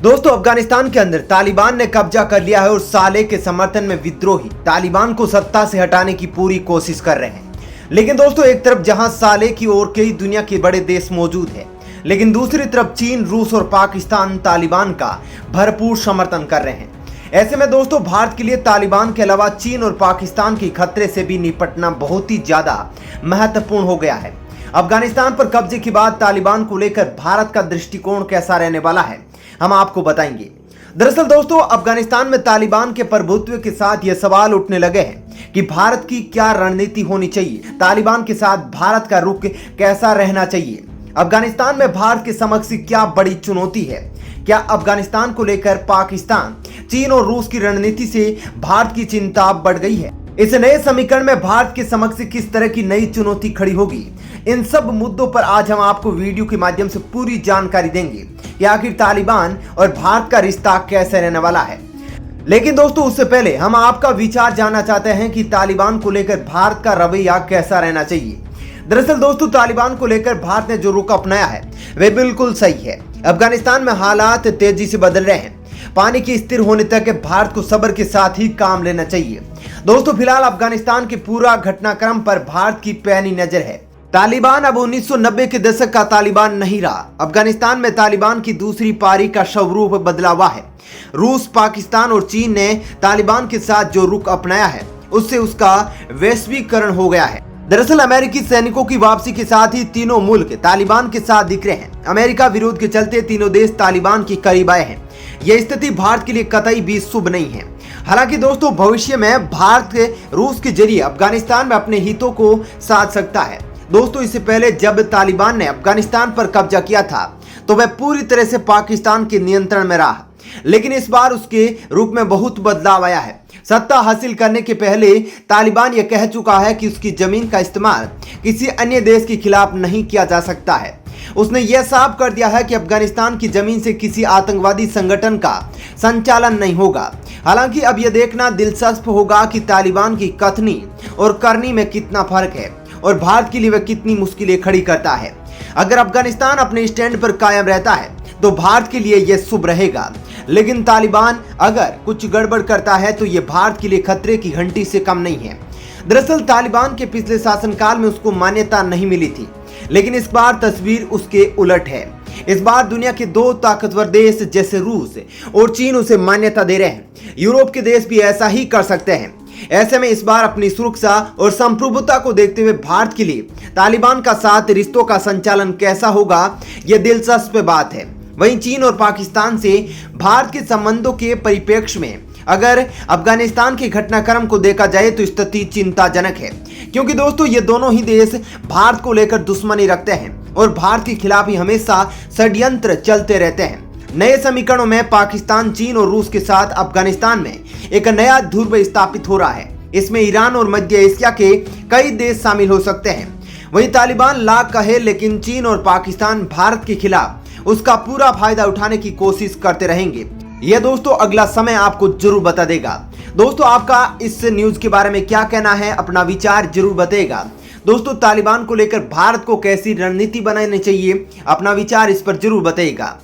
दोस्तों अफगानिस्तान के अंदर तालिबान ने कब्जा कर लिया है और साले के समर्थन में विद्रोही तालिबान को सत्ता से हटाने की पूरी कोशिश कर रहे हैं। लेकिन दोस्तों एक तरफ जहां साले की ओर कई दुनिया के बड़े देश मौजूद है, लेकिन दूसरी तरफ चीन, रूस और पाकिस्तान तालिबान का भरपूर समर्थन कर रहे हैं। ऐसे में दोस्तों भारत के लिए तालिबान के अलावा चीन और पाकिस्तान के खतरे से भी निपटना बहुत ही ज्यादा महत्वपूर्ण हो गया है। अफगानिस्तान पर कब्जे के बाद तालिबान को लेकर भारत का दृष्टिकोण कैसा रहने वाला है, हम आपको बताएंगे। दरअसल दोस्तों अफगानिस्तान में तालिबान के प्रभुत्व के साथ यह सवाल उठने लगे हैं कि भारत की क्या रणनीति होनी चाहिए, तालिबान के साथ भारत का रुख कैसा रहना चाहिए। अफगानिस्तान में भारत के समक्ष क्या बड़ी चुनौती है, क्या अफगानिस्तान को लेकर पाकिस्तान, चीन और रूस की रणनीति से भारत की चिंता बढ़ गई है। इस नए समीकरण में भारत के समक्ष किस तरह की नई चुनौती खड़ी होगी, इन सब मुद्दों पर आज हम आपको वीडियो के माध्यम से पूरी जानकारी देंगे कि आखिर तालिबान और भारत का रिश्ता कैसे रहने वाला है। लेकिन दोस्तों उससे पहले हम आपका विचार जानना चाहते हैं कि तालिबान को लेकर भारत का रवैया कैसा रहना चाहिए। दरअसल दोस्तों तालिबान को लेकर भारत ने जो रुख अपनाया है वह बिल्कुल सही है। अफगानिस्तान में हालात तेजी से बदल रहे हैं, पानी के स्थिर होने तक भारत को सब्र के साथ ही काम लेना चाहिए। दोस्तों फिलहाल अफगानिस्तान के पूरा घटनाक्रम पर भारत की पैनी नजर है। तालिबान अब 1990 के दशक का तालिबान नहीं रहा। अफगानिस्तान में तालिबान की दूसरी पारी का स्वरूप बदला हुआ है। रूस, पाकिस्तान और चीन ने तालिबान के साथ जो रुख अपनाया है उससे उसका वैश्वीकरण हो गया है। दरअसल अमेरिकी सैनिकों की वापसी के साथ ही तीनों मुल्क तालिबान के साथ दिख रहे हैं। अमेरिका विरोध के चलते तीनों देश तालिबान के करीब आए हैं। यह स्थिति भारत के लिए कतई भी शुभ नहीं है। हालांकि दोस्तों भविष्य में भारत रूस के जरिए अफगानिस्तान में अपने हितों को साध सकता है। दोस्तों इससे पहले जब तालिबान ने अफगानिस्तान पर कब्जा किया था तो वह पूरी तरह से पाकिस्तान के नियंत्रण में रहा, लेकिन इस बार उसके रूप में बहुत बदलाव आया है। सत्ता हासिल करने के पहले तालिबान यह कह चुका है कि उसकी जमीन का इस्तेमाल किसी अन्य देश के खिलाफ नहीं किया जा सकता है। उसने यह साफ कर दिया है कि अफगानिस्तान की जमीन से किसी आतंकवादी संगठन का संचालन नहीं होगा। हालांकि अब यह देखना दिलचस्प होगा कि तालिबान की कथनी और करनी में कितना फर्क है और भारत के लिए वह कितनी मुश्किलें खड़ी करता है। अगर अफगानिस्तान अपने स्टैंड पर कायम रहता है तो भारत के लिए यह शुभ रहेगा, लेकिन तालिबान अगर कुछ गड़बड़ करता है तो यह भारत के लिए खतरे की घंटी से कम नहीं है। दरअसल तालिबान के पिछले शासनकाल में उसको मान्यता नहीं मिली थी, लेकिन इस बार तस्वीर उसके उलट है। इस बार दुनिया के दो ताकतवर देश जैसे रूस और चीन उसे मान्यता दे रहे हैं। यूरोप के देश भी ऐसा ही कर सकते हैं। ऐसे में इस बार अपनी सुरक्षा और संप्रभुता को देखते हुए भारत के लिए तालिबान का साथ रिश्तों का संचालन कैसा होगा, यह दिलचस्प बात है। वहीं चीन और पाकिस्तान से भारत के संबंधों के परिप्रेक्ष्य में अगर अफगानिस्तान के घटनाक्रम को देखा जाए तो स्थिति चिंताजनक है, क्योंकि दोस्तों ये दोनों ही देश भारत को लेकर दुश्मनी रखते हैं और भारत के खिलाफ ही हमेशा षड्यंत्र चलते रहते हैं। नए समीकरणों में पाकिस्तान, चीन और रूस के साथ अफगानिस्तान में एक नया ध्रुव स्थापित हो रहा है। इसमें ईरान और मध्य एशिया के कई देश शामिल हो सकते हैं। वहीं तालिबान लाख कहे, लेकिन चीन और पाकिस्तान भारत के खिलाफ उसका पूरा फायदा उठाने की कोशिश करते रहेंगे। यह दोस्तों अगला समय आपको जरूर बता देगा। दोस्तों आपका इस न्यूज के बारे में क्या कहना है, अपना विचार जरूर बताइएगा। दोस्तों तालिबान को लेकर भारत को कैसी रणनीति बनानी चाहिए, अपना विचार इस पर जरूर बताइएगा।